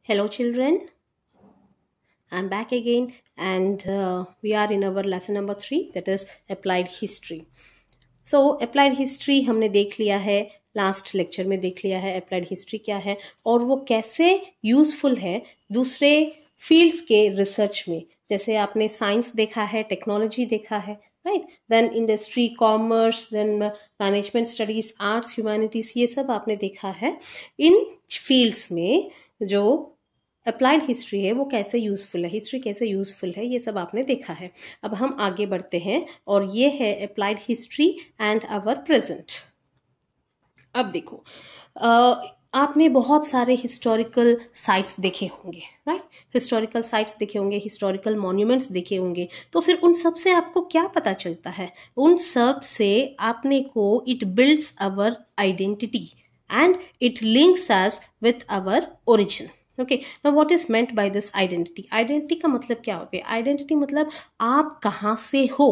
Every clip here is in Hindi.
Hello, children. I'm back again, and we are in our lesson number 3, that is applied history. So, applied history हमने देख लिया है, लास्ट लेक्चर में देख लिया है applied history क्या है और वो कैसे यूजफुल है दूसरे फील्ड्स के रिसर्च में. जैसे आपने साइंस देखा है, टेक्नोलॉजी देखा है, right, then industry, commerce, then management studies, arts, humanities, ये सब आपने देखा है. इन फील्ड्स में जो अप्लाइड हिस्ट्री है वो कैसे यूजफुल है, हिस्ट्री कैसे यूजफुल है, ये सब आपने देखा है. अब हम आगे बढ़ते हैं और ये है applied history and our present. अब देखो, आपने बहुत सारे हिस्टोरिकल साइट्स देखे होंगे, राइट, हिस्टोरिकल साइट्स देखे होंगे, हिस्टोरिकल मॉन्यूमेंट्स देखे होंगे. तो फिर उन सब से आपको क्या पता चलता है? उन सब से आपने को it builds our identity and it links us with our origin. Okay, now what is meant by this identity? Identity का मतलब क्या होता है? आइडेंटिटी मतलब आप कहाँ से हो,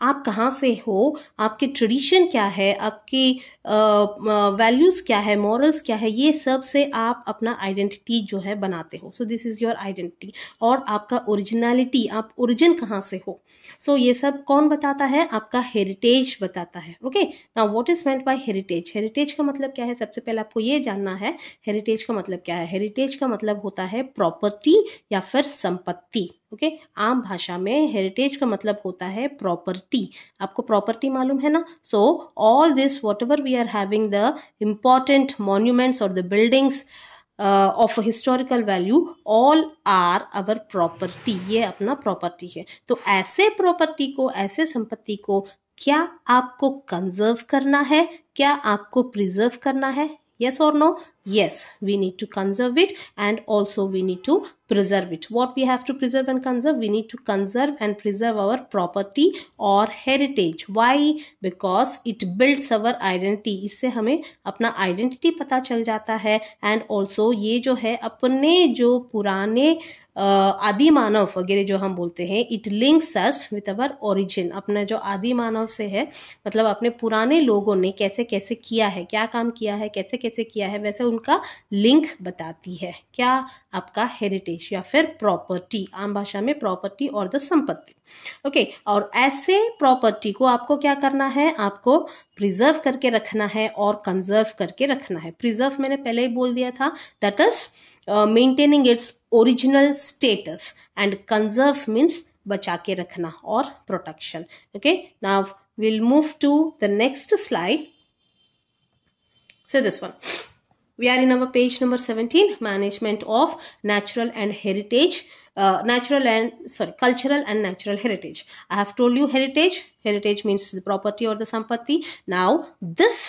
आप कहाँ से हो, आपके ट्रेडिशन क्या है, आपकी वैल्यूज क्या है, मॉरल्स क्या है, ये सब से आप अपना आइडेंटिटी जो है बनाते हो. सो दिस इज योर आइडेंटिटी. और आपका ओरिजिनलिटी, आप ओरिजिन कहाँ से हो, सो ये सब कौन बताता है? आपका हेरिटेज बताता है. Okay, now what is meant bye heritage? Heritage का मतलब क्या है? सबसे पहले आपको ये जानना है हेरिटेज का मतलब क्या है. हेरिटेज का मतलब होता है प्रॉपर्टी या फिर संपत्ति. ओके, आम भाषा में हेरिटेज का मतलब होता है प्रॉपर्टी. आपको प्रॉपर्टी मालूम है ना? So all this whatever we are having the important monuments और the buildings of historical value, all are our property. ये अपना प्रॉपर्टी है. तो ऐसे प्रॉपर्टी को, ऐसे संपत्ति को क्या आपको कंजर्व करना है, क्या आपको प्रिजर्व करना है? Yes or no? Yes, we need to conserve it and also we need to preserve it. What we have to preserve and conserve? We need to conserve and preserve our property or heritage. Why? Because it builds our identity. इससे हमें अपना identity पता चल जाता है and also ये जो है अपने जो पुराने आदि मानव वगैरह जो हम बोलते हैं, it links us with our origin. अपना जो आदि मानव से है, मतलब अपने पुराने लोगों ने कैसे कैसे किया है, क्या काम किया है, कैसे कैसे किया है, वैसे उनका लिंक बताती है. क्या? आपका हेरिटेज या फिर प्रॉपर्टी, आम भाषा में प्रॉपर्टी और द संपत्ति. ओके, और ऐसे प्रॉपर्टी को आपको क्या करना है? आपको प्रिजर्व करके रखना है और कंजर्व करके रखना है. प्रिजर्व मैंने पहले ही बोल दिया था, that is maintaining its original status, and conserve means बचा के रखना और protection. Okay, now we'll move to the next slide. So this one, we are in our page number 17, management of natural and heritage, cultural and natural heritage. I have told you heritage means the property or the sampatti. Now this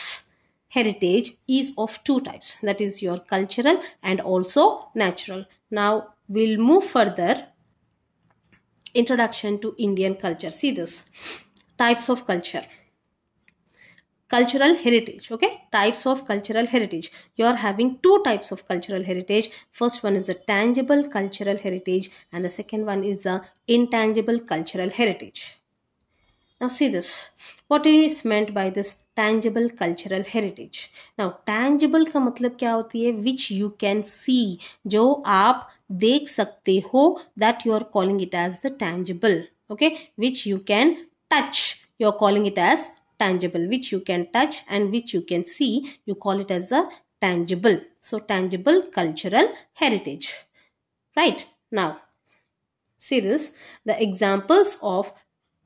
heritage is of two types, that is your cultural and also natural. Now we'll move further. Introduction to Indian culture. See this, types of culture, cultural heritage. Okay, types of cultural heritage. You are having two types of cultural heritage. First one is a tangible cultural heritage and the second one is the intangible cultural heritage. Now see this, what is meant by this tangible cultural heritage? Now tangible का मतलब क्या होती है? Which you can see, जो आप देख सकते हो, that you are calling it as the tangible. Okay, which you can touch, you are calling it as tangible. Which you can touch and which you can see, you call it as a tangible. So tangible cultural heritage. Right, now see this, the examples of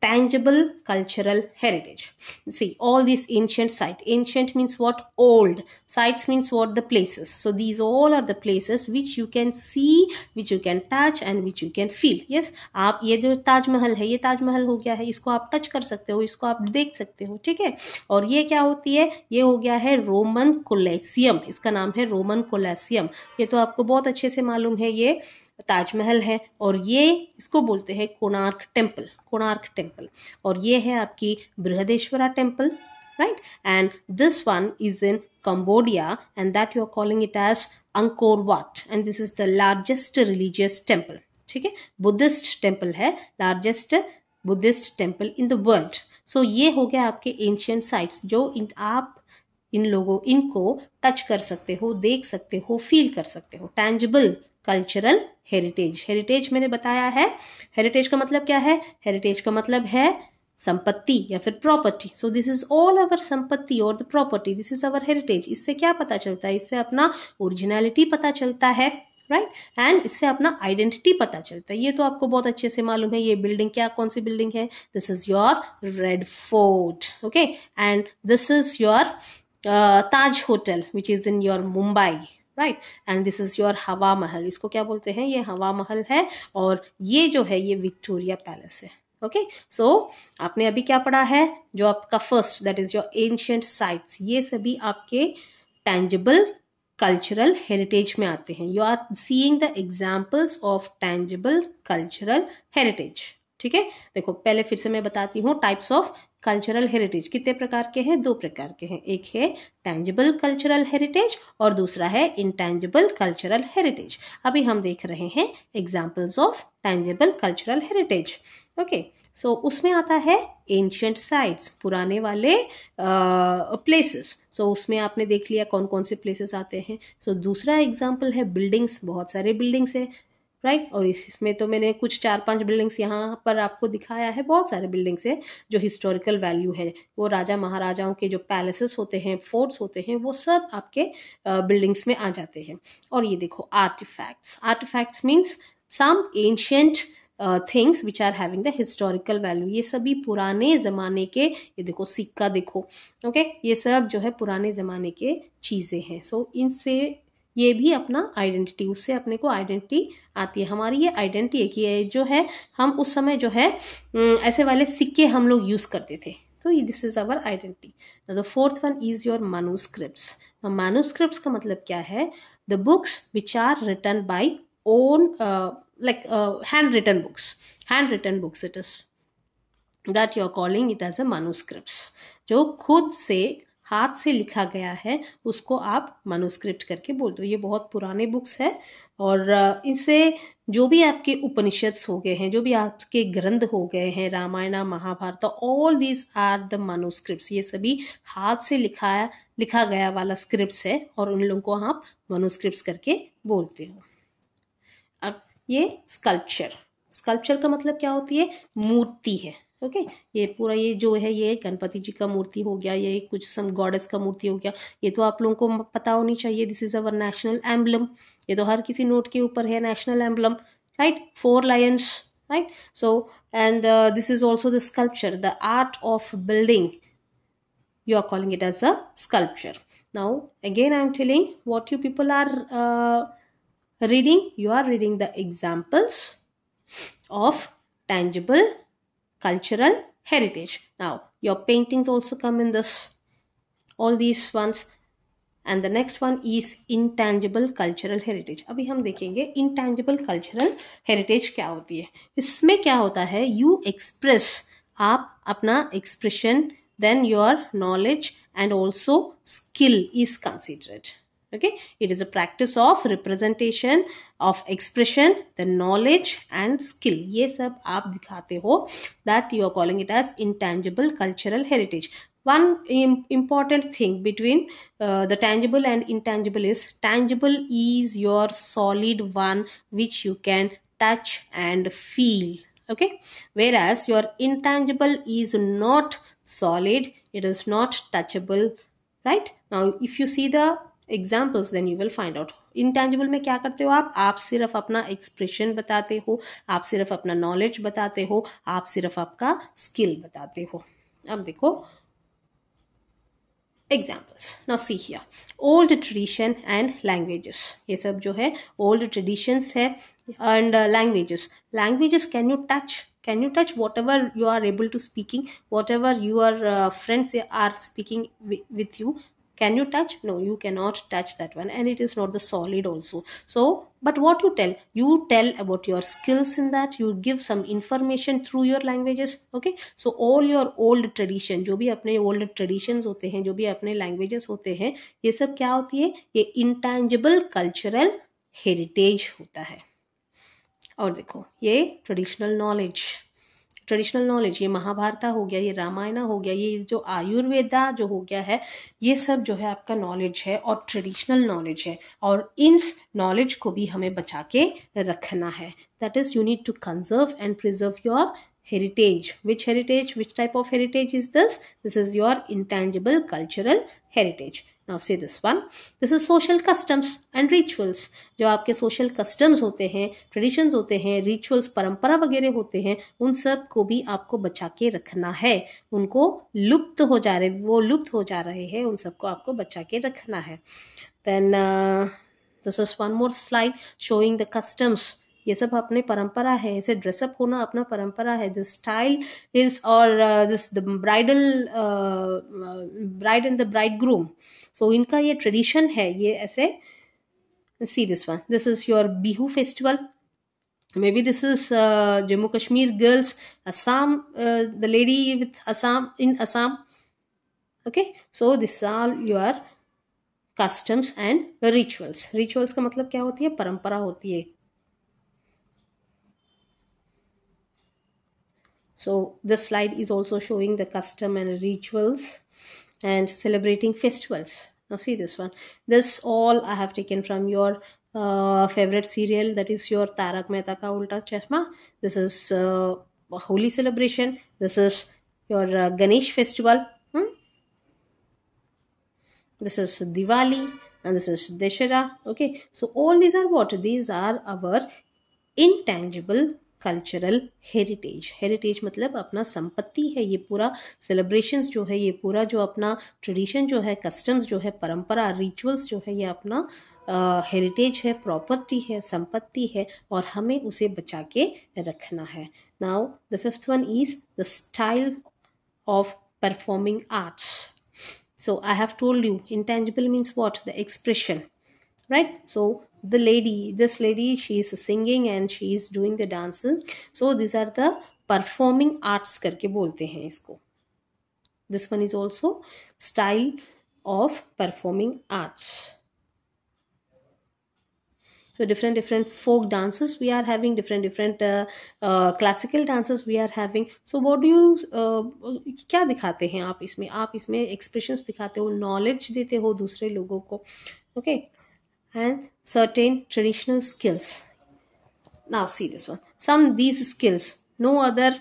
tangible cultural heritage. See, all these ancient sites. Ancient means what? Old. Sites means what? The places. So these all are the places which you can see, which you can touch and which you can feel. Yes, आप ये जो ताजमहल है, ये ताजमहल हो गया है, इसको आप टच कर सकते हो, इसको आप देख सकते हो, ठीक है. और ये क्या होती है? ये हो गया है रोमन कोलेसियम. इसका नाम है रोमन कोलेसियम. ये तो आपको बहुत अच्छे से मालूम है, ये ताजमहल है. और ये इसको बोलते हैं कोणार्क टेम्पल, कोणार्क टेम्पल. और ये है आपकी Brihadeeswara temple, right, and this one is in Cambodia and that you are calling it as Angkor Wat, and this is the largest religious temple. ठीक है, बुद्धिस्ट टेम्पल है, largest Buddhist temple in the world. So ये हो गया आपके एंशियंट साइट्स जो आप इन लोगों इनको टच कर सकते हो, देख सकते हो, फील कर सकते हो. Tangible cultural heritage. हेरिटेज मैंने बताया है, हेरिटेज का मतलब क्या है? हेरिटेज का मतलब है संपत्ति या फिर property. So this is all our संपत्ति और the property, this is our heritage. इससे क्या पता चलता है? इससे अपना ओरिजिनलिटी पता चलता है, राइट, एंड इससे अपना आइडेंटिटी पता चलता है। ये तो आपको बहुत अच्छे से मालूम है। ये बिल्डिंग क्या, कौन सी बिल्डिंग है? This is your red fort, okay, and this is your Taj hotel which is in your Mumbai, right, and this is your हवा महल। इसको क्या बोलते हैं? ये हवा महल है, और ये जो है ये विक्टोरिया पैलेस है। ओके, सो आपने अभी क्या पढ़ा है? जो आपका first, that is your ancient sites, ये सभी आपके टैंजिबल कल्चरल हेरिटेज में आते हैं। You are seeing the examples of tangible cultural heritage. ठीक है, देखो पहले फिर से मैं बताती हूँ टाइप्स ऑफ कल्चरल हेरिटेज कितने प्रकार के हैं? 2 प्रकार के हैं। एक है टैंजिबल कल्चरल हेरिटेज और दूसरा है इंटैंजिबल कल्चरल हेरिटेज। अभी हम देख रहे हैं examples of tangible cultural heritage. Okay, so उसमें आता है एंशिएंट साइट्स, पुराने वाले प्लेसेस। सो उसमें आपने देख लिया कौन कौन से प्लेसेस आते हैं। सो दूसरा एग्जाम्पल है बिल्डिंग्स, बहुत सारे बिल्डिंग्स है, राइट, और इसमें तो मैंने कुछ 4-5 बिल्डिंग्स यहाँ पर आपको दिखाया है। बहुत सारे बिल्डिंग्स है जो हिस्टोरिकल वैल्यू है, वो राजा महाराजाओं के जो पैलेसेस होते हैं, फोर्ट्स होते हैं, वो सब आपके बिल्डिंग्स में आ जाते हैं। और ये देखो artifacts, artifacts means some ancient things which are having the historical value. ये सभी पुराने ज़माने के, ये देखो सिक्का देखो, ओके, ये सब जो है पुराने ज़माने के चीज़ें हैं। सो इनसे ये भी अपना आइडेंटिटी, उससे अपने को आइडेंटिटी आती है। हमारी ये आइडेंटिटी है कि ये जो है हम उस समय जो है ऐसे वाले सिक्के हम लोग यूज़ करते थे, तो this is our identity. The fourth one is your manuscripts. Manuscripts का मतलब क्या है? The books which are written by own, like handwritten books it is, that you are calling it as a manuscripts। जो खुद से हाथ से लिखा गया है उसको आप मनुस्क्रिप्ट करके बोल दो। ये बहुत पुराने बुक्स है, और इनसे जो भी आपके उपनिषद हो गए हैं, जो भी आपके ग्रंथ हो गए हैं, Ramayana Mahabharata, all these are the manuscripts. ये सभी हाथ से लिखा गया वाला स्क्रिप्ट्स है, और उन लोगों को आप मनुस्क्रिप्ट्स करके बोलते हो। अब ये स्कल्पचर का मतलब क्या होती है? मूर्ति है। ओके, ये पूरा ये जो है ये गणपति जी का मूर्ति हो गया, ये कुछ सम गॉडेस का मूर्ति हो गया, ये तो आप लोगों को पता होनी चाहिए। This is our national emblem, ये तो हर किसी नोट के ऊपर है, national emblem, right, 4 Lions, right. So and this is also the sculpture, the art of building, you are calling it as a sculpture. Now again I am telling what you people are reading. You are reading the examples of tangible cultural heritage. Now your paintings also come in this, all these ones, and the next one is intangible cultural heritage. अभी हम देखेंगे intangible cultural heritage क्या होती है। इसमें क्या होता है? you express, आप अपना expression, then your knowledge and also skill is considered. Okay, it is a practice of representation, of expression, the knowledge and skill, ये सब आप दिखाते हो, that you are calling it as intangible cultural heritage. One important thing between the tangible and intangible is, tangible is your solid one which you can touch and feel, okay, whereas your intangible is not solid, it is not touchable, right? Now if you see the examples then you will find out. Intangible में क्या करते हो आप सिर्फ अपना एक्सप्रेशन बताते हो, आप सिर्फ अपना नॉलेज बताते हो, आप सिर्फ आपका स्किल बताते हो। अब देखो examples. Now see here, old tradition and languages, ये सब जो है ओल्ड ट्रेडिशंस है, and languages can you touch whatever you are able to speaking, whatever your friends are speaking with you, can you touch? No, you cannot touch that one, and it is not the solid also. So but what you tell about your skills in that, you give some information through your languages, okay? So all your old tradition, जो भी अपने old traditions होते हैं, जो भी अपने languages होते हैं, ये सब क्या होती है? ये intangible cultural heritage होता है। और देखो ये ट्रेडिशनल ट्रेडिशनल नॉलेज, ये महाभारत हो गया, ये रामायण हो गया, ये जो आयुर्वेदा जो हो गया है, ये सब जो है आपका नॉलेज है और ट्रेडिशनल नॉलेज है, और इन नॉलेज को भी हमें बचा के रखना है. That is you need to conserve and preserve your heritage. Which heritage? Which type of heritage is this? This is your intangible cultural heritage. Now say this one. This is social customs and rituals. जो आपके social customs होते हैं, traditions होते हैं, rituals परंपरा वगैरह होते हैं, उन सब को भी आपको बचा के रखना है. उनको लुप्त हो जा रहे, वो लुप्त हो जा रहे हैं, उन सबको आपको बचा के रखना है. Then this is one more slide showing the customs. ये सब अपने परंपरा है, ऐसे ड्रेसअप होना अपना परंपरा है. दिस स्टाइल इज और this the bridal bride and the bridegroom, so इनका ये ट्रेडिशन है. ये ऐसे see this one, this is your Bihu festival. Maybe this is Jammu Kashmir girls, Assam, the lady with Assam in Assam. Okay, so this are your customs and rituals. Rituals का मतलब क्या होती है? परंपरा होती है. So this slide is also showing the custom and rituals and celebrating festivals. Now see this one. This all I have taken from your favorite serial, that is your Tarak Mehta Ka Ulta Chashma. This is Holi celebration. This is your Ganesh festival. This is Diwali and this is Dashera. Okay, so all these are what? These are our intangible cultural heritage. Heritage मतलब अपना संपत्ति है. ये पूरा सेलिब्रेशंस जो है, ये पूरा जो अपना ट्रेडिशन जो है, कस्टम्स जो है, परंपरा, रिचुअल्स जो है, ये अपना हेरिटेज है, प्रॉपर्टी है, संपत्ति है, और हमें उसे बचा के रखना है. Now the fifth one is the style of performing arts. So I have told you, intangible means what? The expression, right? So this lady, she is singing and she is doing the dancing. So these are the performing arts करके बोलते हैं इसको. This one is also style of performing arts. So different folk dances we are having, different classical dances we are having. So what do you क्या दिखाते हैं आप इसमें? आप इसमें expressions दिखाते हो, knowledge देते हो दूसरे लोगों को. Okay, and certain traditional skills. Now see this one. Some these skills no other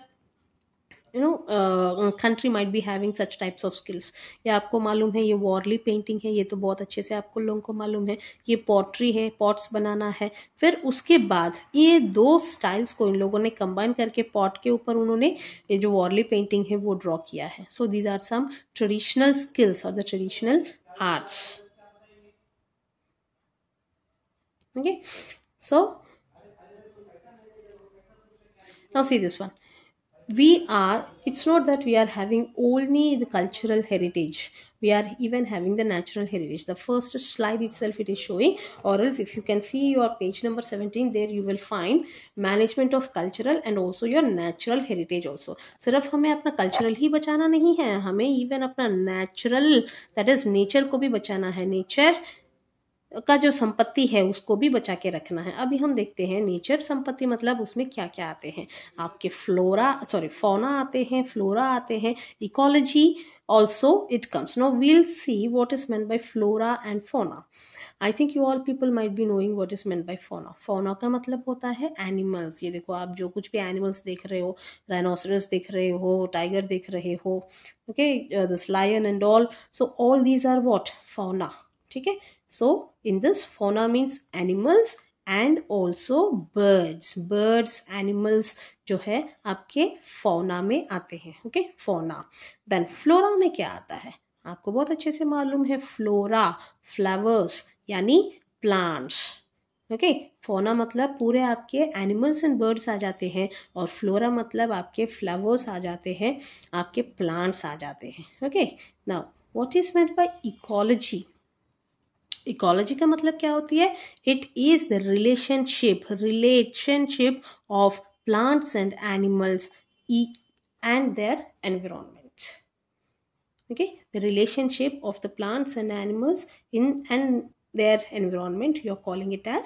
country might be having such types of skills. ये आपको मालूम है, ये वॉरली पेंटिंग है, ये तो बहुत अच्छे से आपको लोगों को मालूम है. ये पॉटरी है, पॉट्स बनाना है. फिर उसके बाद ये दो स्टाइल्स को इन लोगों ने कंबाइन करके पॉट के ऊपर उन्होंने ये जो वॉरली पेंटिंग है वो ड्रॉ किया है. So these are some traditional skills और the traditional arts. Okay, so now see this one. It's not that we are having only the cultural heritage, we are even having the natural heritage. The first slide itself it is showing, or else if you can see your page number 17, there you will find management of cultural and also your natural heritage also. सिर्फ हमें अपना cultural ही बचाना नहीं है, हमें even अपना natural, that is nature को भी बचाना है. nature का जो संपत्ति है उसको भी बचा के रखना है. अभी हम देखते हैं नेचर संपत्ति मतलब उसमें क्या क्या आते हैं. आपके फौना आते हैं, फ्लोरा आते हैं, ecology also it comes. Now we'll see what is meant by flora and fauna. I think you all people might be knowing what is meant by fauna. fauna का मतलब होता है animals. ये देखो, आप जो कुछ भी animals देख रहे हो, rhinoceros देख रहे हो, tiger देख रहे हो, okay, this lion and all. So all these are what? fauna. ठीक है. So in this, fauna means animals and also birds, animals जो है आपके fauna में आते हैं. okay, fauna. Then flora में क्या आता है आपको बहुत अच्छे से मालूम है. flora, flowers यानी plants. okay, fauna मतलब पूरे आपके animals and birds आ जाते हैं, और flora मतलब आपके flowers आ जाते हैं, आपके plants आ जाते हैं. okay, now what is meant by ecology? Ecology का मतलब क्या होती है? It is the relationship of plants and animals and their environment. Okay, the relationship of the plants and animals in and their environment, you are calling it as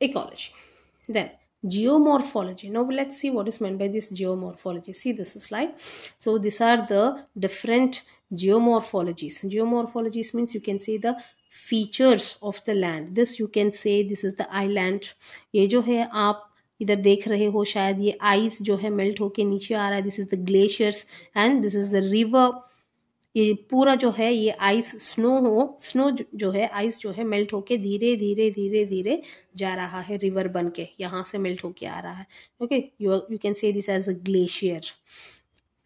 ecology. Then geomorphology. Now let's see what is meant by this geomorphology. See this slide. So these are the different geomorphologies. Geomorphologies means you can say the features of the land. This you can say this is the island. ये जो है आप इधर देख रहे हो शायद ये आइस जो है मेल्ट होके नीचे आ रहा है. This is the glaciers and this is the river. ये पूरा जो है ये आइस स्नो जो है आइस जो है मेल्ट होके धीरे धीरे धीरे धीरे जा रहा है रिवर बन के यहाँ से मेल्ट होके आ रहा है. Okay, you can say this as a glacier,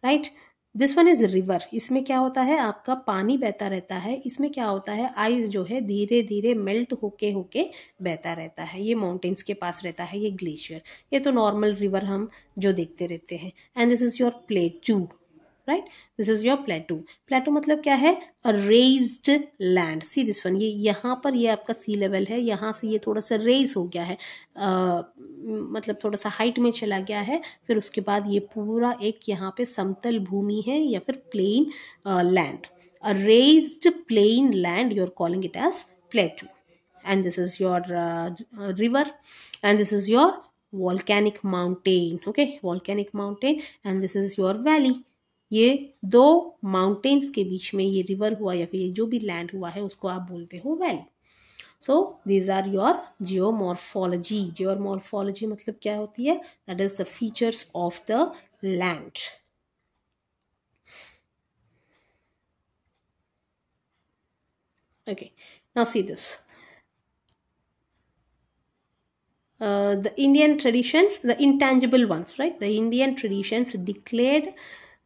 right. This one is river. इसमें क्या होता है आपका पानी बहता रहता है. इसमें क्या होता है आइस जो है धीरे धीरे मेल्ट होके होके बहता रहता है. ये माउंटेन्स के पास रहता है ये ग्लेशियर. ये तो नॉर्मल रिवर हम जो देखते रहते हैं. And this is your plateau, right. This is your plateau. Plateau मतलब क्या है? A raised land. See this one, ये यहाँ पर ये आपका सी लेवल है, यहाँ से ये थोड़ा सा रेज हो गया है, मतलब थोड़ा सा हाइट में चला गया है. फिर उसके बाद ये पूरा एक यहाँ पे समतल भूमि है या फिर plain land. A raised plain land you are calling it as plateau. And this is your river and this is your volcanic mountain. Okay, volcanic mountain and this is your valley. ये दो माउंटेन्स के बीच में ये रिवर हुआ या फिर जो भी लैंड हुआ है उसको आप बोलते हो valley. So these are your geomorphology. Geomorphology मतलब क्या होती है? That is the features of the land. Okay, now see this. The Indian traditions, the intangible ones, right? The Indian traditions declared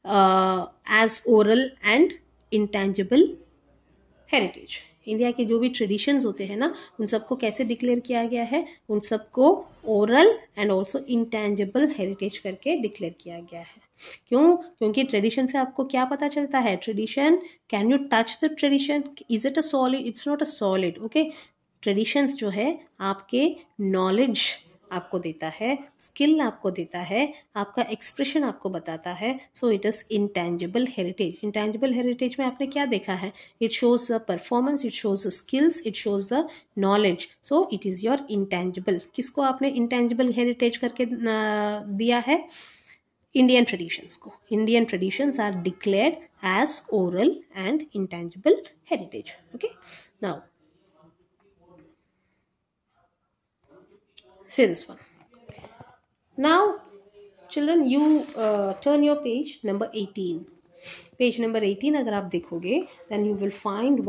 as oral and intangible heritage. India के जो भी ट्रेडिशंस होते हैं ना उन सबको कैसे डिक्लेयर किया गया है? उन सबको oral and also intangible heritage करके डिक्लेयर किया गया है. क्यों? क्योंकि ट्रेडिशन से आपको क्या पता चलता है? Tradition, can you touch the tradition? Is it a solid? It's not a solid. Okay, traditions जो है आपके नॉलेज आपको देता है, स्किल आपको देता है, आपका एक्सप्रेशन आपको बताता है. So it is intangible heritage. Intangible heritage में आपने क्या देखा है? It shows the performance, it shows the skills, it shows the knowledge. So it is your intangible. किसको आपने इंटेंजिबल हेरिटेज करके दिया है? इंडियन ट्रेडिशंस को. Indian traditions are declared as oral and intangible heritage. Okay, now say this one. Now children, you turn your page number 18. Page number 18 अगर आप देखोगे then you will find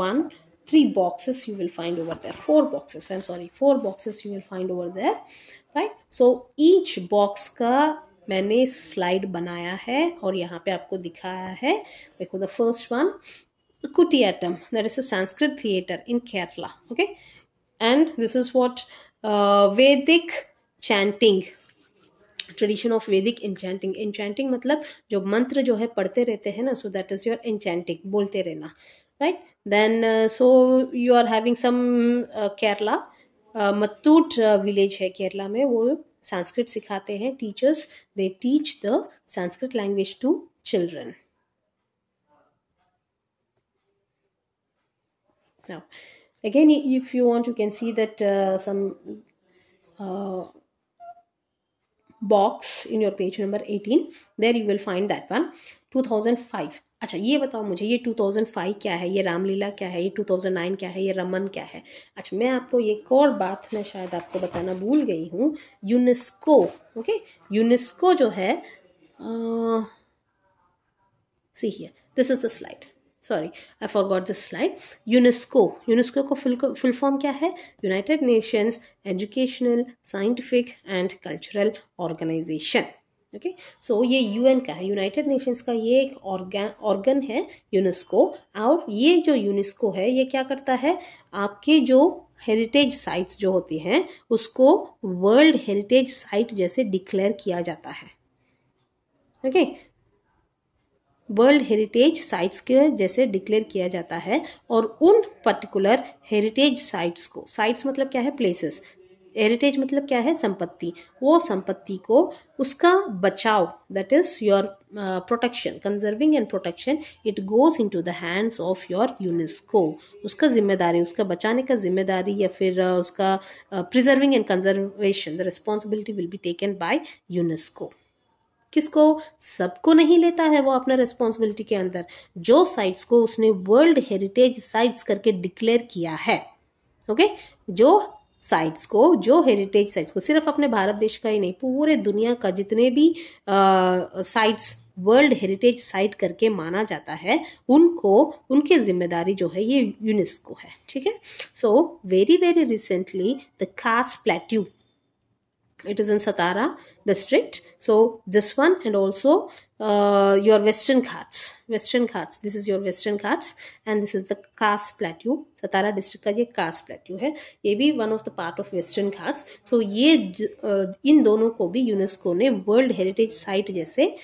3 boxes you will find over there. 4 boxes, I'm sorry, 4 boxes you will find over there, right? So each box का मैंने स्लाइड बनाया है और यहाँ पे आपको दिखाया है. देखो, the first one, Kutiyattam, that is a Sanskrit theater in Kerala. Okay, and this is what Vedic chanting, tradition of Vedic enchanting. enchanting मतलब जो मंत्र जो है पढ़ते रहते हैं ना, so that is your enchanting, बोलते रहना, right? Then so you are having some Kerala, Mattut village है केरला में, वो संस्कृत सिखाते हैं. Teachers, they teach the Sanskrit language to children. Now again, if you want, you can see that some box in your page number 18. There you will find that one, 2005. अच्छा, ये बताओ मुझे, ये 2005 क्या है? ये रामलीला क्या है? ये 2009 क्या है? ये रमन क्या है? अच्छा, मैं आपको एक और बात मैं शायद आपको बताना भूल गई हूँ. यूनेस्को. ओके, यूनेस्को जो है, see here, this is the slide. Sorry, I forgot this slide. UNESCO. UNESCO को फुल फॉर्म क्या है? United Nations Educational, Scientific and Cultural Organization. Okay, so ये यूएन का है, यूनाइटेड नेशंस का ये एक ऑर्गन है यूनेस्को. और ये जो यूनेस्को है ये क्या करता है? आपके जो हेरिटेज साइट्स जो होती हैं उसको वर्ल्ड हेरिटेज साइट जैसे डिक्लेयर किया जाता है. ओके, वर्ल्ड हेरिटेज साइट्स के जैसे डिक्लेयर किया जाता है. और उन पर्टिकुलर हेरिटेज साइट्स को, साइट्स मतलब क्या है? प्लेसेस. हेरिटेज मतलब क्या है? संपत्ति। वो संपत्ति को उसका बचाव, that is your protection, conserving and protection, it goes into the hands of your UNESCO. उसका जिम्मेदारी, उसका बचाने का जिम्मेदारी या फिर उसका preserving and conservation, the responsibility will be taken by UNESCO. किसको? सबको नहीं लेता है वो अपना रिस्पॉन्सिबिलिटी के अंदर। जो साइट्स को उसने वर्ल्ड हेरिटेज साइट्स करके डिक्लेयर किया है, ओके, जो साइट्स को, जो हेरिटेज साइट्स को, सिर्फ अपने भारत देश का ही नहीं, पूरे दुनिया का जितने भी साइट्स वर्ल्ड हेरिटेज साइट करके माना जाता है, उनको, उनकी जिम्मेदारी जो है ये यूनेस्को है। ठीक है। So very very recently the खास plateau, it is in Satara district. So this one, and also your Western Ghats, this is your Western Ghats, and this is the Khas Plateau. Satara district का ये Khas Plateau है, ये भी one of the part of Western Ghats. So ये इन दोनों को भी यूनेस्को ने वर्ल्ड हेरिटेज साइट जैसे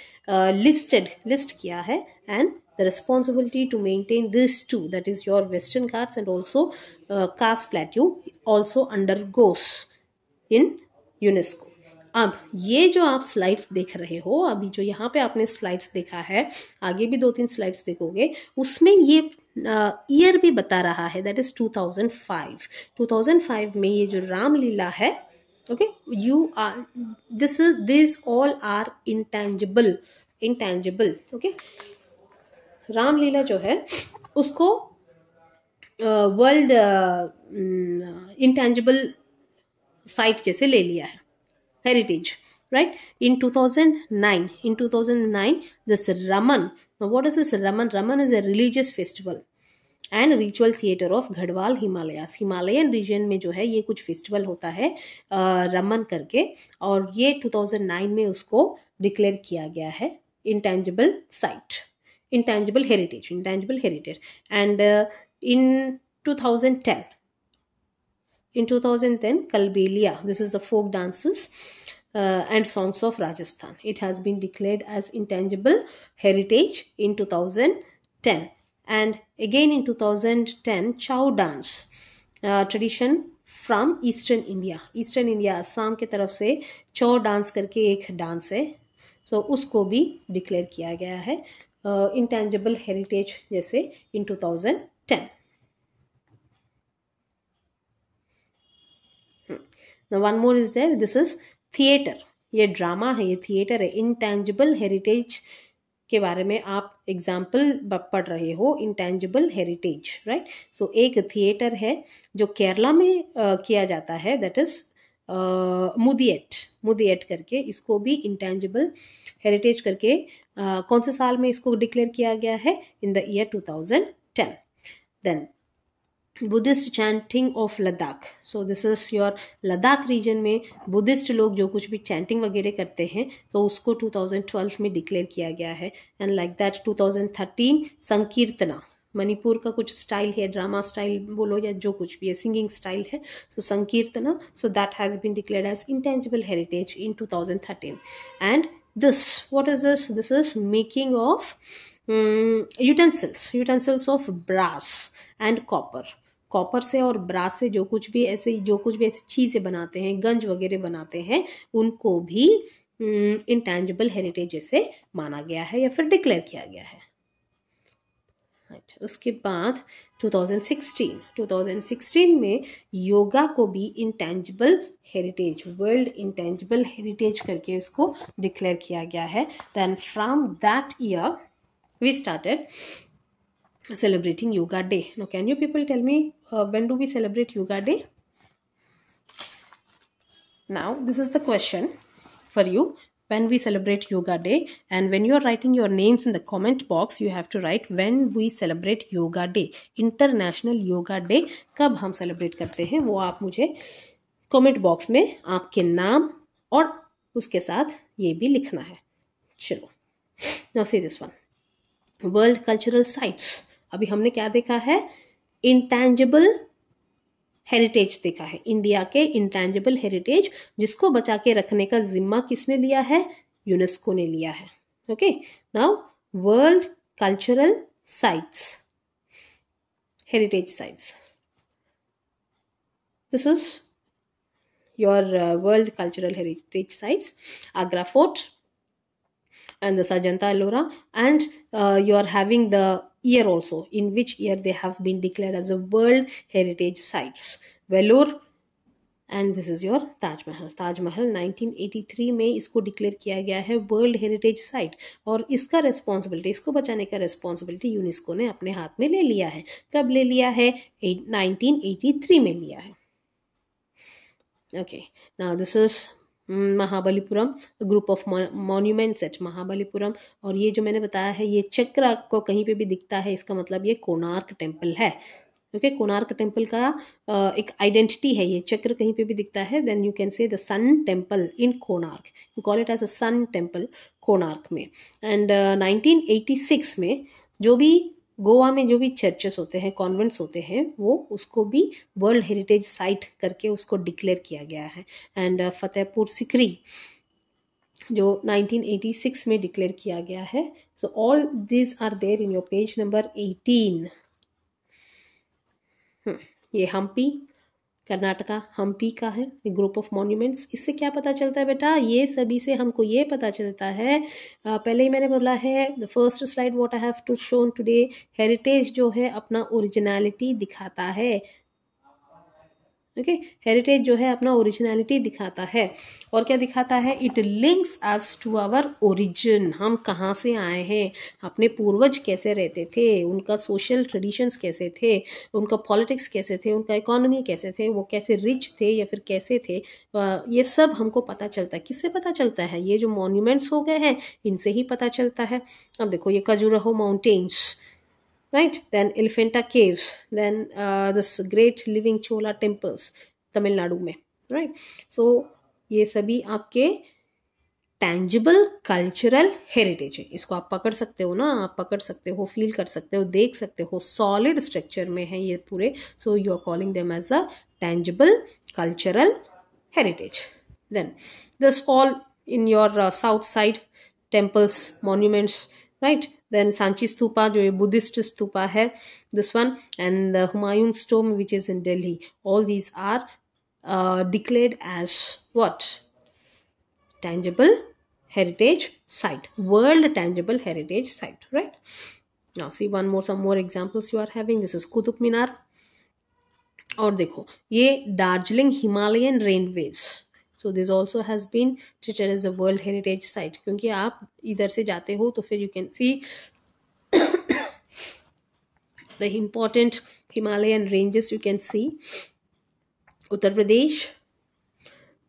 लिस्ट किया है, and the responsibility to maintain this too, that is your Western Ghats and also Khas Plateau, also undergoes in UNESCO. अब ये जो आप स्लाइड्स देख रहे हो, अभी जो यहाँ पे आपने स्लाइड्स देखा है, आगे भी 2-3 स्लाइड्स देखोगे, उसमें ये ईयर भी बता रहा है, दैट इज 2005 में ये जो रामलीला है, okay, you are this all are intangible, okay. Ramlila जो है उसको वर्ल्ड इंटेंजिबल साइट जैसे ले लिया है, heritage, right. in 2009 this Raman, now what is this Raman? Raman is a religious festival and ritual theater of Gadwal Himalayas, Himalayan region में जो है ये कुछ फेस्टिवल होता है रमन करके, और ये 2009 में उसको डिक्लेयर किया गया है intangible site, intangible heritage, and in 2010 Kalbelia, this is the folk dances and songs of Rajasthan, it has been declared as intangible heritage in 2010. And again in 2010 Chow dance tradition from Eastern India, Assam के तरफ से चौ डांस करके एक डांस है, सो उसको भी डिक्लेयर किया गया है इंटेंजिबल हेरिटेज जैसे in 2010. Now one more is there, this is theater, ये ड्रामा है, ये थिएटर है, इंटेंजिबल हेरिटेज के बारे में आप एग्जाम्पल पढ़ रहे हो, इंटेंजिबल हेरिटेज, राइट। सो एक थिएटर है जो केरला में किया जाता है, दैट इज मुदिएट करके, इसको भी इंटेंजिबल हेरिटेज करके कौन से साल में इसको डिक्लेयर किया गया है? In the year 2010. Then Buddhist chanting of Ladakh, so this is your Ladakh region में बुद्धिस्ट लोग जो कुछ भी चैंटिंग वगैरह करते हैं, तो उसको 2012 में डिक्लेयर किया गया है। And like that 2013 Sankirtana, Manipur का कुछ स्टाइल है, ड्रामा स्टाइल बोलो या जो कुछ भी है, सिंगिंग स्टाइल है, so Sankirtana, so that has been declared as intangible heritage in 2013. And this, what is this? This is making of utensils of brass and copper से और ब्रास से जो कुछ भी ऐसे चीज़ें बनाते हैं, गंज वगैरह बनाते हैं, उनको भी इंटेंजिबल हेरिटेज जैसे माना गया है या फिर डिक्लेयर किया गया है। उसके बाद 2016 में योगा को भी intangible heritage, world intangible heritage करके उसको डिक्लेयर किया गया है। Then from that year we started celebrating Yoga Day. Now can you people tell me when do we celebrate Yoga Day? Now this is the question for you, when we celebrate Yoga Day, and when you are writing your names in the comment box you have to write when we celebrate Yoga Day, International Yoga Day कब हम celebrate करते हैं, वो आप मुझे comment box में आपके नाम और उसके साथ ये भी लिखना है। चलो, now see this one, World Cultural Sites। अभी हमने क्या देखा है? इंटेंजिबल हेरिटेज देखा है, इंडिया के इंटेंजिबल हेरिटेज जिसको बचा के रखने का जिम्मा किसने लिया है? यूनेस्को ने लिया है। Okay, now world cultural sites, heritage sites, this is your World Cultural Heritage Sites, Agra Fort and the Sajanta Ellora, and you are having the year also, in which year they have been declared as a World Heritage Sites. Vellore, and this is your Taj Mahal. Taj Mahal 1983 में इसको डिक्लेयर किया गया है वर्ल्ड हेरिटेज साइट, और इसका रिस्पॉन्सिबिलिटी, इसको बचाने का रिस्पॉन्सिबिलिटी यूनेस्को ने अपने हाथ में ले लिया है. कब ले लिया है? 1983 में लिया है. Okay, now this is Mahabalipuram, group of monuments at Mahabalipuram. और ये जो मैंने बताया है, ये चक्र आपको कहीं पे भी दिखता है, इसका मतलब ये कोणार्क टेम्पल है. ओके, कोणार्क टेम्पल का एक आइडेंटिटी है, ये चक्र कहीं पे भी दिखता है, then you can say the sun temple in Konark, you call it as a sun temple Konark में. एंड 1986 में जो भी गोवा में जो भी चर्चेस होते हैं, कॉन्वेंट्स होते हैं, वो उसको भी वर्ल्ड हेरिटेज साइट करके उसको डिक्लेयर किया गया है. एंड फतेहपुर सिकरी जो 1986 में डिक्लेयर किया गया है. So all this are there in your page number 18. ये हम्पी, कर्नाटका हम्पी का है, ग्रुप ऑफ मॉन्यूमेंट्स. इससे क्या पता चलता है बेटा? ये सभी से हमको ये पता चलता है, पहले ही मैंने बोला है, the first slide what I have to shown today, heritage जो है अपना ओरिजिनलिटी दिखाता है. ओके, हेरिटेज जो है अपना ओरिजिनलिटी दिखाता है. और क्या दिखाता है? It links us to our origin. हम कहाँ से आए हैं, अपने पूर्वज कैसे रहते थे, उनका सोशल ट्रेडिशंस कैसे थे, उनका पॉलिटिक्स कैसे थे, उनका इकोनॉमी कैसे थे, वो कैसे रिच थे या फिर कैसे थे. ये सब हमको पता चलता है. किससे पता चलता है? ये जो मॉन्यूमेंट्स हो गए हैं, इनसे ही पता चलता है. अब देखो, ये Khajuraho mountains, right, then Elephanta caves, then this great living chola temples Tamil Nadu में, right. So ये सभी आपके टैंजिबल कल्चरल हेरिटेज है. इसको आप पकड़ सकते हो ना, आप पकड़ सकते हो, फील कर सकते हो, देख सकते हो, सॉलिड स्ट्रक्चर में है ये पूरे. So you are calling them as a tangible cultural heritage. Then this all in your south side, temples, monuments, right. Then Sanchi stupa जो ये बुद्धिस्ट स्तूपा है, this one, and the Humayun स्टोम which is in Delhi. All these are declared as what? tangible heritage site, world tangible heritage site, right. Now see some more examples you are having. This is Qutub Minar. और देखो, ये Darjeeling Himalayan railways, so this also has been treated as a world heritage site, क्योंकि आप इधर से जाते हो तो फिर you can see the important Himalayan ranges you can see. Uttar Pradesh,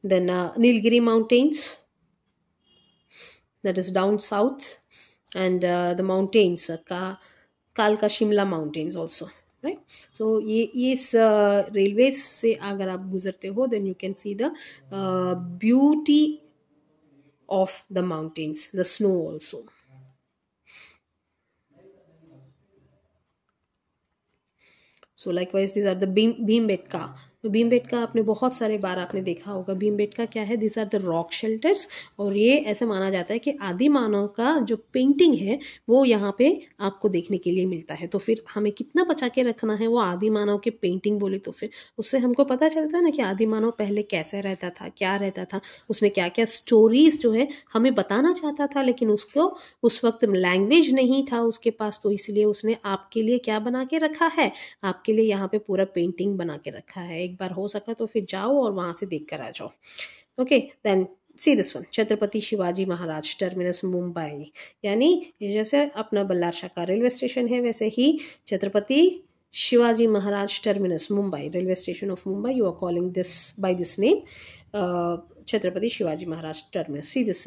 then Nilgiri mountains, that is down south, and the mountains, Kalka Shimla mountains also, right. So ये इस रेलवे से अगर आप गुजरते हो, then you can see the beauty of the mountains, the snow also. So likewise these are the Bhimbetka. Bhimbetka आपने बहुत सारे बार आपने देखा होगा. भीमबेटका क्या है? This are the rock shelters. और ये ऐसा माना जाता है कि आदि मानव का जो पेंटिंग है वो यहाँ पे आपको देखने के लिए मिलता है. तो फिर हमें कितना बचा के रखना है वो आदि मानव के पेंटिंग बोले तो फिर उससे हमको पता चलता है ना कि आदि मानव पहले कैसे रहता था, क्या रहता था, उसने क्या क्या स्टोरीज जो है हमें बताना चाहता था, लेकिन उसको उस वक्त लैंग्वेज नहीं था उसके पास, तो इसलिए उसने आपके लिए क्या बना के रखा है? आपके लिए यहाँ पे पूरा पेंटिंग बना के रखा है. एक बार हो सका तो फिर जाओ और वहां से देख कर आ जाओ. Okay, then see this one, Chhatrapati Shivaji Maharaj terminus Mumbai. यानी जैसे अपना बल्लार शाह का रेलवे स्टेशन है, वैसे ही Chhatrapati Shivaji Maharaj terminus Mumbai, railway station of Mumbai, you are calling this by this name, Chhatrapati Shivaji Maharaj terminus. See this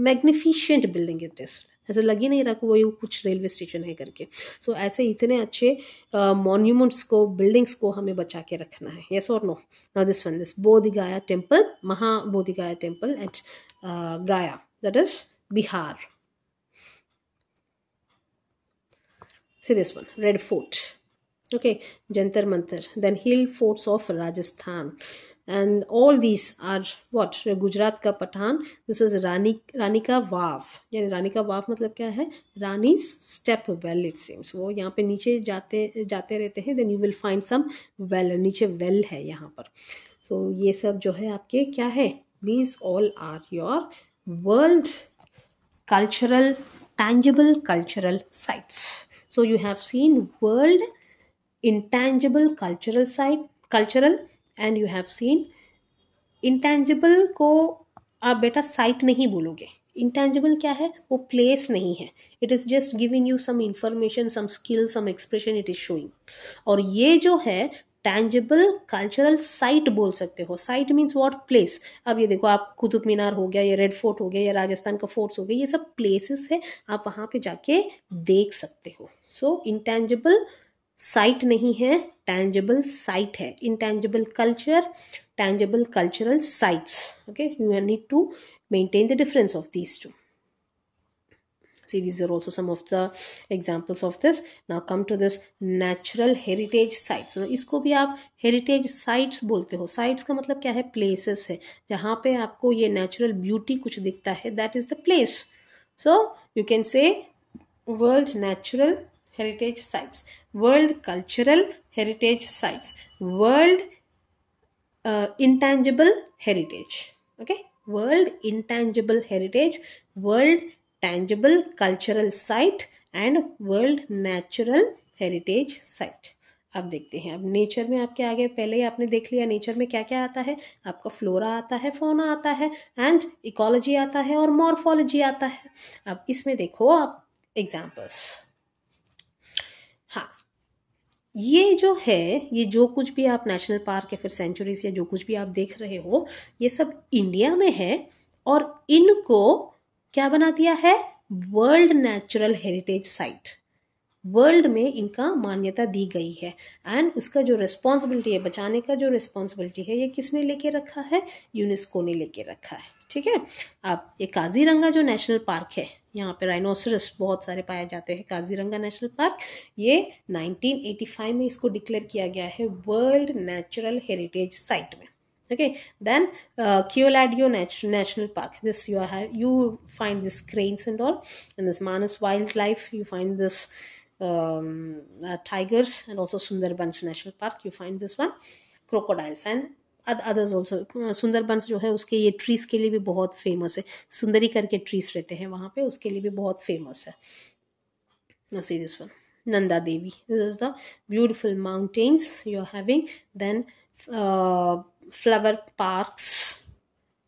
magnificent building it is. ऐसा लग ही नहीं रहा कि वो कुछ रेलवे स्टेशन है करके. सो ऐसे इतने अच्छे मॉन्यूमेंट्स को, बिल्डिंग्स को हमें बचा के रखना है. यस और no? Now this one, this Bodhgaya temple, Mahabodhi Gaya temple at Gaya, that is Bihar. See this one, Red Fort. Okay, Jantar Mantar. Then hill forts of Rajasthan. And all these are what? Gujarat का पठान. This is रानी का वाव. यानी रानी का वाव मतलब क्या है? रानी's step well it seems. वो यहाँ पे नीचे जाते रहते हैं. Then you will find some well. नीचे well है यहाँ पर. सो ये सब जो है आपके क्या है, these all are your world cultural, tangible cultural sites. So you have seen world intangible cultural site, cultural, and you have seen intangible को आप बेटा साइट नहीं बोलोगे. इंटेंजिबल क्या है, वो प्लेस नहीं है. It is just giving you some information, some skill, some expression it is showing. और ये जो है टैंजिबल कल्चरल साइट बोल सकते हो. Site means what, place. अब ये देखो, आप कुतुब मीनार हो गया, या रेड फोर्ट हो गया, या राजस्थान का फोर्ट्स हो गया, ये सब प्लेसेस है, आप वहाँ पे जाके देख सकते हो. सो इंटेंजिबल साइट नहीं है, टैंजिबल साइट है. Intangible culture, tangible cultural sites. Okay, you need to maintain the difference of these two. See, these are also some of the examples of this. Now come to this natural heritage sites. So, इसको भी आप heritage sites बोलते हो. sites का मतलब क्या है, places है, जहाँ पे आपको ये natural beauty कुछ दिखता है, that is the place. So you can say world natural heritage sites, world cultural heritage sites, world intangible heritage. Okay, world intangible heritage, world tangible cultural site, and world natural heritage site. अब देखते हैं, अब नेचर में आपके आगे पहले ही आपने देख लिया, नेचर में क्या क्या आता है. आपका फ्लोरा आता है, फौना आता है, एंड इकोलॉजी आता है, और मॉर्फोलॉजी आता है. अब इसमें देखो आप एग्जाम्पल्स. हाँ, ये जो है, ये जो कुछ भी आप नेशनल पार्क या फिर सेंचुरीज या जो कुछ भी आप देख रहे हो, ये सब इंडिया में है, और इनको क्या बना दिया है, world natural heritage site. World में इनका मान्यता दी गई है. एंड उसका जो रिस्पॉन्सिबिलिटी है, बचाने का जो रिस्पॉन्सिबिलिटी है, ये किसने लेके रखा है, यूनेस्को ने लेके रखा है. ठीक है. अब ये काजीरंगा जो नेशनल पार्क है, यहाँ पे राइनोसरस बहुत सारे पाए जाते हैं. काजीरंगा नेशनल पार्क, ये 1985 में इसको डिक्लेयर किया गया है वर्ल्ड नेचुरल हेरिटेज साइट में. Okay, then Keoladeo National Park. This you find this cranes and all. In this Manas Wildlife, you find this tigers, and also Sundarbans National Park. You find this one crocodiles and others also. Sundarbans जो है उसके ये ट्रीज के लिए भी बहुत फेमस है. सुंदरी करके ट्रीज रहते हैं वहाँ पे, उसके लिए भी बहुत फेमस है. Now see this one, Nanda Devi. This is the beautiful mountains you are having. Then flower parks,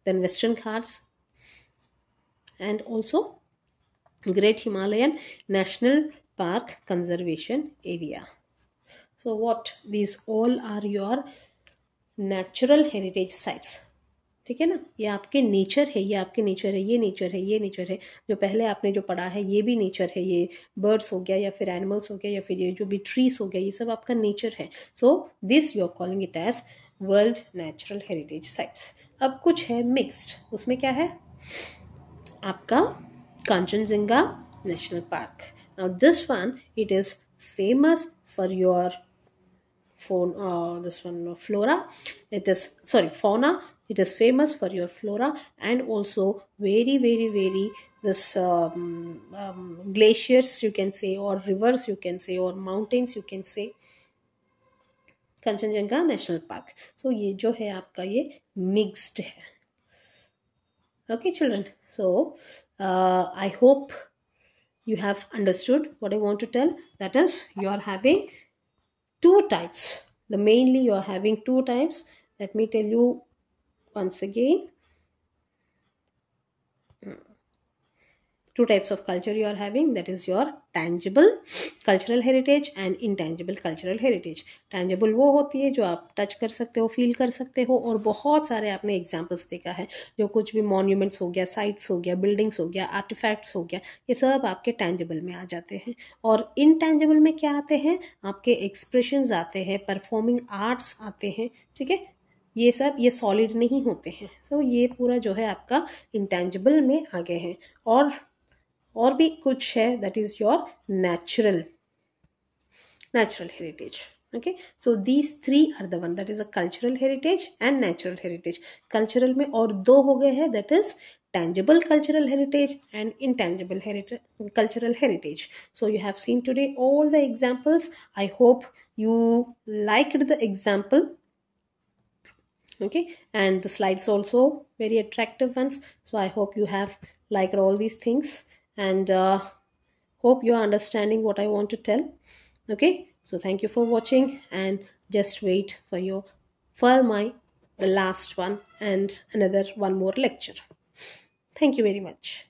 then Western Ghats, and also Great Himalayan National Park Conservation Area. So what, these all are your natural heritage sites. ठीक है ना, ये आपके नेचर है, ये आपके नेचर है, ये नेचर है, ये नेचर है. जो पहले आपने जो पढ़ा है, ये भी नेचर है. ये बर्ड्स हो गया, या फिर एनिमल्स हो गया, या फिर ये जो भी ट्रीज हो गया, ये सब आपका नेचर है. So this you are calling it as world natural heritage sites. अब कुछ है मिक्स्ड, उसमें क्या है, आपका Kanchenjunga national park. Now this one, it is famous for your flora. It is, sorry, fauna. It is famous for your flora, and also very very very this glaciers you can say, or rivers you can say, or mountains you can say. Kanchenjunga national park. So ये जो है आपका ये मिक्स्ड है. Okay children, so I hope you have understood what I want to tell. That is, you are having two types. Mainly you are having two types. Let me tell you once again. Two types of culture you are having, that is your tangible cultural heritage and intangible cultural heritage. tangible वो होती है जो आप टच कर सकते हो, फील कर सकते हो, और बहुत सारे आपने एग्जाम्पल्स देखा है, जो कुछ भी मॉन्यूमेंट्स हो गया, साइट्स हो गया, बिल्डिंग्स हो गया, आर्टिफैक्ट्स हो गया, ये सब आपके tangible में आ जाते हैं. और intangible में क्या आते हैं, आपके एक्सप्रेशंस आते हैं, परफॉर्मिंग आर्ट्स आते हैं. ठीक है, ये सब ये सॉलिड नहीं होते हैं. सो ये पूरा जो है आपका इंटेंजिबल में आ गए हैं. और भी कुछ है, that is your natural heritage. Okay, so these three are the one, that is a cultural heritage and natural heritage. Cultural में और दो हो गए हैं, that is tangible cultural heritage and intangible cultural heritage. So you have seen today all the examples. I hope you liked the example. Okay, and the slides also very attractive ones. So I hope you have liked all these things, and hope you are understanding what I want to tell. Okay, so thank you for watching, and just wait for my the last one and another one more lecture. Thank you very much.